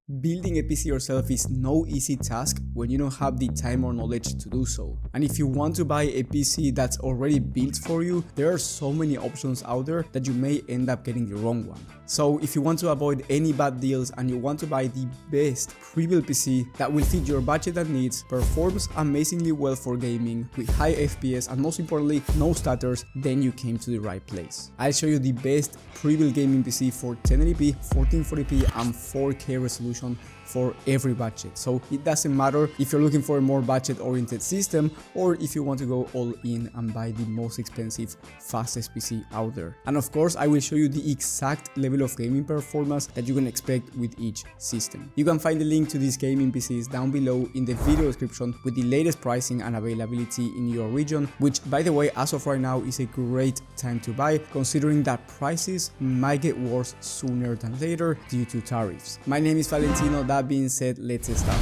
Building a PC yourself is no easy task when you don't have the time or knowledge to do so. And if you want to buy a PC that's already built for you, there are so many options out there that you may end up getting the wrong one. So if you want to avoid any bad deals and you want to buy the best pre-built PC that will fit your budget and needs, performs amazingly well for gaming with high FPS and most importantly no stutters, then you came to the right place. I'll show you the best pre-built gaming PC for 1080p, 1440p and 4K resolution for every budget. So it doesn't matter if you're looking for a more budget oriented system or if you want to go all in and buy the most expensive, fastest PC out there. And of course, I will show you the exact level of gaming performance that you can expect with each system. You can find the link to these gaming PCs down below in the video description with the latest pricing and availability in your region, which by the way, as of right now is a great time to buy considering that prices might get worse sooner than later due to tariffs. My name is Valentino. That being said, let's start.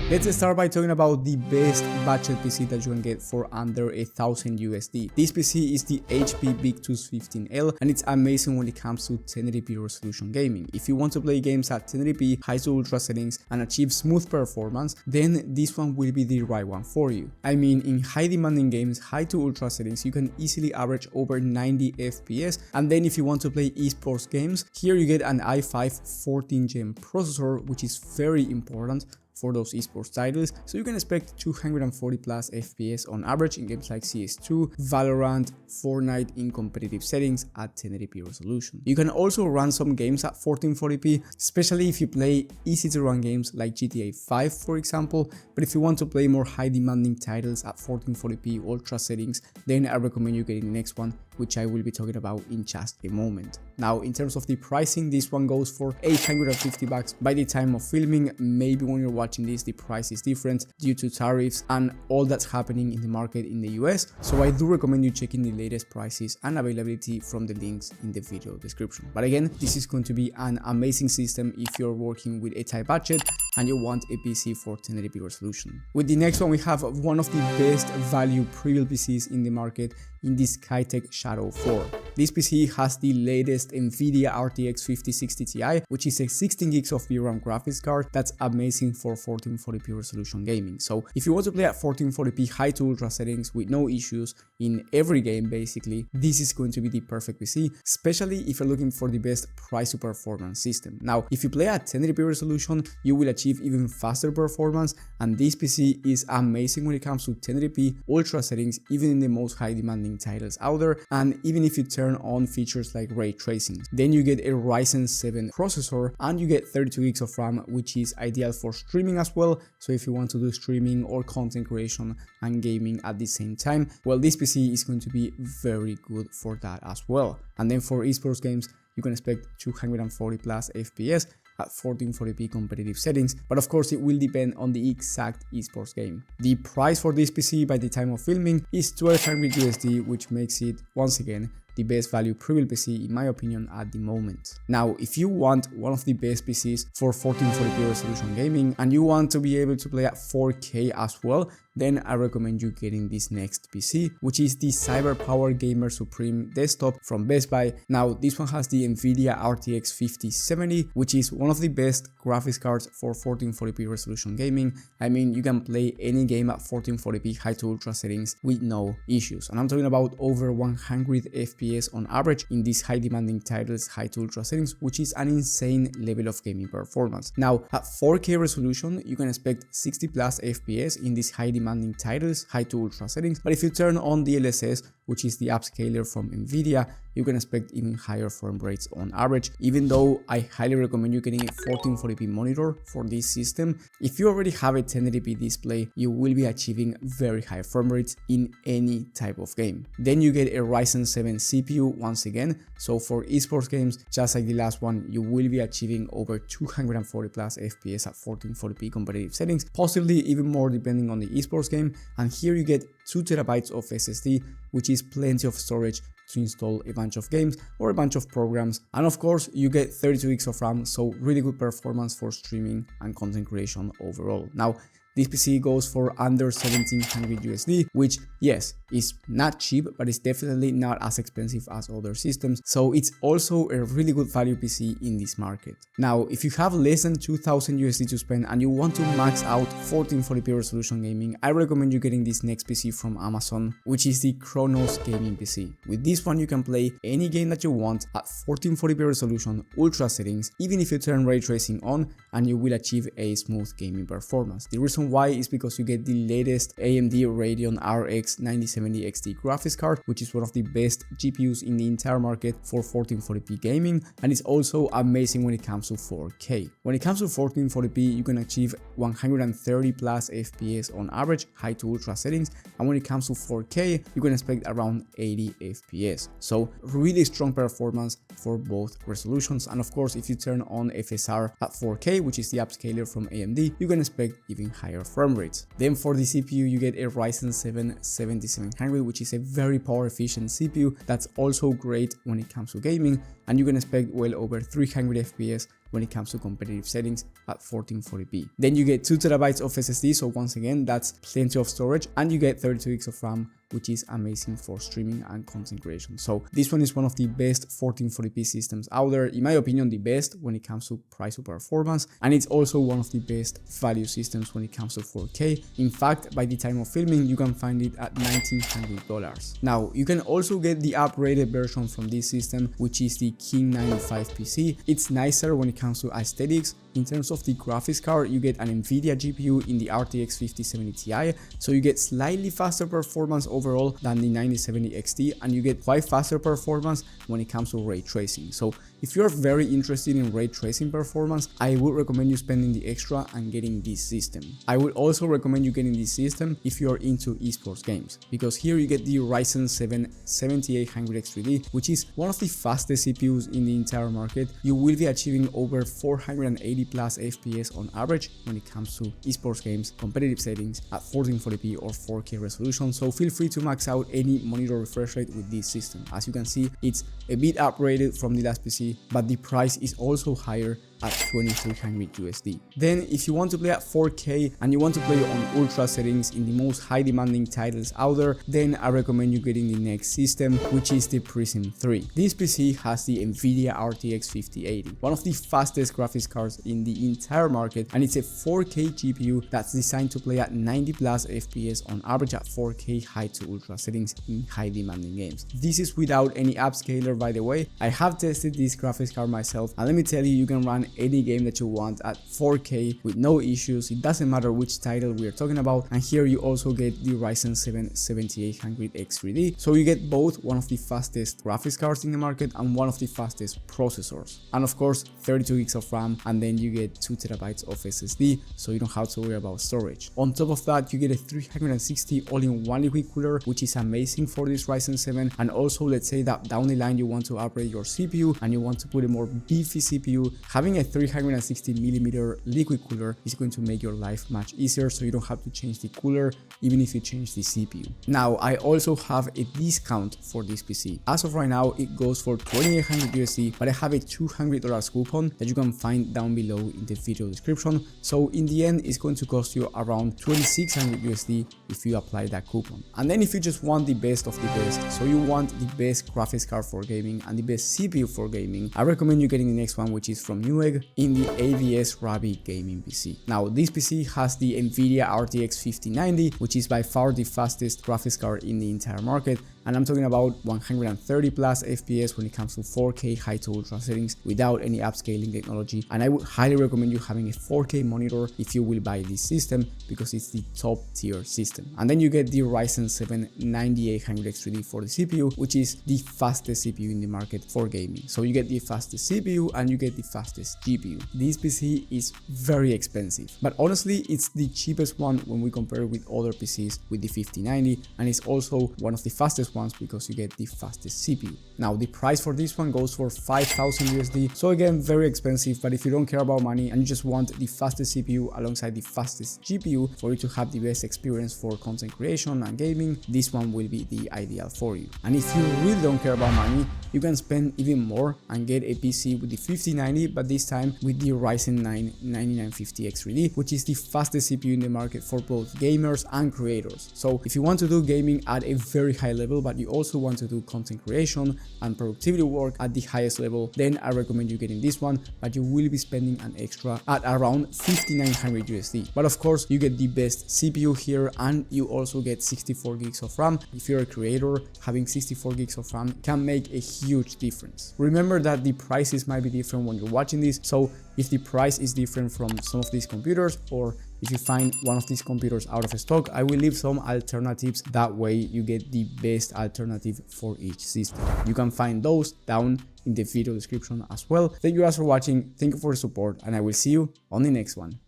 Let's start by talking about the best budget PC that you can get for under $1,000 USD. This PC is the HP BigTooth 15L and it's amazing when it comes to 1080p resolution gaming. If you want to play games at 1080p, high to ultra settings and achieve smooth performance, then this one will be the right one for you. I mean, in high demanding games, high to ultra settings, you can easily average over 90 FPS, and then if you want to play esports games, here you get an i5 14th-gen processor, which is very important for those esports titles, so you can expect 240 plus FPS on average in games like CS2, Valorant, Fortnite in competitive settings at 1080p resolution. You can also run some games at 1440p, especially if you play easy to run games like GTA 5 for example, but if you want to play more high demanding titles at 1440p ultra settings, then I recommend you getting the next one, which I will be talking about in just a moment. Now, in terms of the pricing, this one goes for $850 by the time of filming. Maybe when you're watching this, the price is different due to tariffs and all that's happening in the market in the US. So I do recommend you checking the latest prices and availability from the links in the video description. But again, this is going to be an amazing system if you're working with a tight budget and you want a PC for 1080p resolution. With the next one, we have one of the best value pre-built PCs in the market in this Skytech Shadow 4. This PC has the latest Nvidia RTX 5060 Ti, which is a 16 gigs of VRAM graphics card that's amazing for 1440p resolution gaming. So if you want to play at 1440p high to ultra settings with no issues in every game basically, this is going to be the perfect PC, especially if you're looking for the best price to performance system. Now, if you play at 1080p resolution, you will achieve even faster performance, and this PC is amazing when it comes to 1080p ultra settings, even in the most high demanding titles out there, and even if you turn on features like ray tracing. Then you get a Ryzen 7 processor and you get 32 gigs of RAM, which is ideal for streaming as well. So if you want to do streaming or content creation and gaming at the same time, well, this PC is going to be very good for that as well. And then for esports games, you can expect 240 plus FPS at 1440p competitive settings, but of course it will depend on the exact esports game. The price for this PC by the time of filming is $1,200 USD, which makes it once again the best value pre-built PC in my opinion at the moment. Now, if you want one of the best PCs for 1440p resolution gaming and you want to be able to play at 4K as well, then I recommend you getting this next PC, which is the CyberPower Gamer Supreme desktop from Best Buy. Now, this one has the Nvidia RTX 5070, which is one of the best graphics cards for 1440p resolution gaming. I mean, you can play any game at 1440p high to ultra settings with no issues. And I'm talking about over 100 FPS on average in these high demanding titles, high to ultra settings, which is an insane level of gaming performance. Now, at 4K resolution, you can expect 60 plus FPS in these high demanding titles, high to ultra settings, but if you turn on DLSS, which is the upscaler from Nvidia, you can expect even higher frame rates on average, even though I highly recommend you getting a 1440p monitor for this system. If you already have a 1080p display, you will be achieving very high frame rates in any type of game. Then you get a Ryzen 7 CPU once again, so for esports games, just like the last one, you will be achieving over 240 plus FPS at 1440p competitive settings, possibly even more depending on the esports game. And here you get 2 terabytes of SSD, which is plenty of storage to install a bunch of games or a bunch of programs, and of course you get 32 gigs of RAM, so really good performance for streaming and content creation overall. Now, This PC goes for under 1700 USD, which yes, is not cheap, but it's definitely not as expensive as other systems, so it's also a really good value PC in this market. Now, if you have less than 2000 USD to spend and you want to max out 1440p resolution gaming, I recommend you getting this next PC from Amazon, which is the Kronos Gaming PC. With this one, you can play any game that you want at 1440p resolution, ultra settings, even if you turn ray tracing on, and you will achieve a smooth gaming performance. The reason why is because you get the latest AMD Radeon RX 9070 XT graphics card, which is one of the best GPUs in the entire market for 1440p gaming, and it's also amazing when it comes to 4K. When it comes to 1440p, you can achieve 130 plus FPS on average, high to ultra settings, and when it comes to 4K, you can expect around 80 FPS. So really strong performance for both resolutions, and of course, if you turn on FSR at 4K, which is the upscaler from AMD, you can expect even higher frame rates. Then for the CPU, you get a Ryzen 7 7700, which is a very power efficient CPU that's also great when it comes to gaming, and you can expect well over 300 FPS when it comes to competitive settings at 1440p. Then you get 2TB of SSD, so once again, that's plenty of storage, and you get 32 GB of RAM, which is amazing for streaming and content creation. So this one is one of the best 1440p systems out there, in my opinion the best when it comes to price to performance, and it's also one of the best value systems when it comes to 4K. In fact, by the time of filming, you can find it at $1900. Now, you can also get the upgraded version from this system, which is the King 905 PC. It's nicer when it comes to aesthetics. In terms of the graphics card, you get an Nvidia GPU in the RTX 5070 Ti, so you get slightly faster performance overall than the 9070 XT, and you get quite faster performance when it comes to ray tracing. So if you're very interested in ray tracing performance, I would recommend you spending the extra and getting this system. I would also recommend you getting this system if you're into esports games, because here you get the Ryzen 7 7800X3D, which is one of the fastest CPUs in the entire market. You will be achieving over 480 plus FPS on average when it comes to esports games, competitive settings at 1440p or 4K resolution, so feel free to max out any monitor refresh rate with this system. As you can see, it's a bit upgraded from the last PC, but the price is also higher at 2300 USD. Then if you want to play at 4K and you want to play on ultra settings in the most high demanding titles out there, then I recommend you getting the next system, which is the Prism 3. This PC has the Nvidia RTX 5080, one of the fastest graphics cards in the entire market, and it's a 4K GPU that's designed to play at 90 plus FPS on average at 4K high to ultra settings in high demanding games. This is without any upscaler, by the way. I have tested this graphics card myself, and let me tell you can run any game that you want at 4K with no issues. It doesn't matter which title we are talking about. And here you also get the Ryzen 7 7800X3D, so you get both one of the fastest graphics cards in the market and one of the fastest processors, and of course 32 GB of RAM, and then you get 2TB of SSD, so you don't have to worry about storage. On top of that, you get a 360 all-in-one liquid cooler, which is amazing for this Ryzen 7. And also, let's say that down the line you want to upgrade your CPU and you want to put a more beefy CPU, having a 360mm liquid cooler is going to make your life much easier, so you don't have to change the cooler even if you change the CPU. Now, I also have a discount for this PC. As of right now, it goes for 2800 USD, but I have a $200 coupon that you can find down below in the video description. So in the end, it's going to cost you around 2600 USD if you apply that coupon. And then if you just want the best of the best, so you want the best graphics card for gaming and the best CPU for gaming, I recommend you getting the next one, which is from Newegg in the AVS Rabi Gaming PC. Now, this PC has the Nvidia RTX 5090, which is by far the fastest graphics card in the entire market, and I'm talking about 130 plus FPS when it comes to 4K high to ultra settings without any upscaling technology. And I would highly recommend you having a 4K monitor if you will buy this system, because it's the top tier system. And then you get the Ryzen 7 9800X3D for the CPU, which is the fastest CPU in the market for gaming. So you get the fastest CPU and you get the fastest GPU. This PC is very expensive, but honestly it's the cheapest one when we compare it with other PCs with the 5090, and it's also one of the fastest ones because you get the fastest CPU. Now the price for this one goes for 5,000 USD, so again very expensive, but if you don't care about money and you just want the fastest CPU alongside the fastest GPU for you to have the best experience for content creation and gaming, this one will be the ideal for you. And if you really don't care about money, you can spend even more and get a PC with the 5090, but this time with the Ryzen 9 9950X3D, which is the fastest CPU in the market for both gamers and creators. So if you want to do gaming at a very high level, but you also want to do content creation and productivity work at the highest level, then I recommend you getting this one, but you will be spending an extra at around 5900 USD. But of course, you get the best CPU here and you also get 64 gigs of RAM. If you're a creator, having 64 gigs of RAM can make a huge difference. Remember that the prices might be different when you're watching this, so if the price is different from some of these computers, or if you find one of these computers out of stock, I will leave some alternatives. That way you get the best alternative for each system. You can find those down in the video description as well. Thank you guys for watching, thank you for the support, and I will see you on the next one.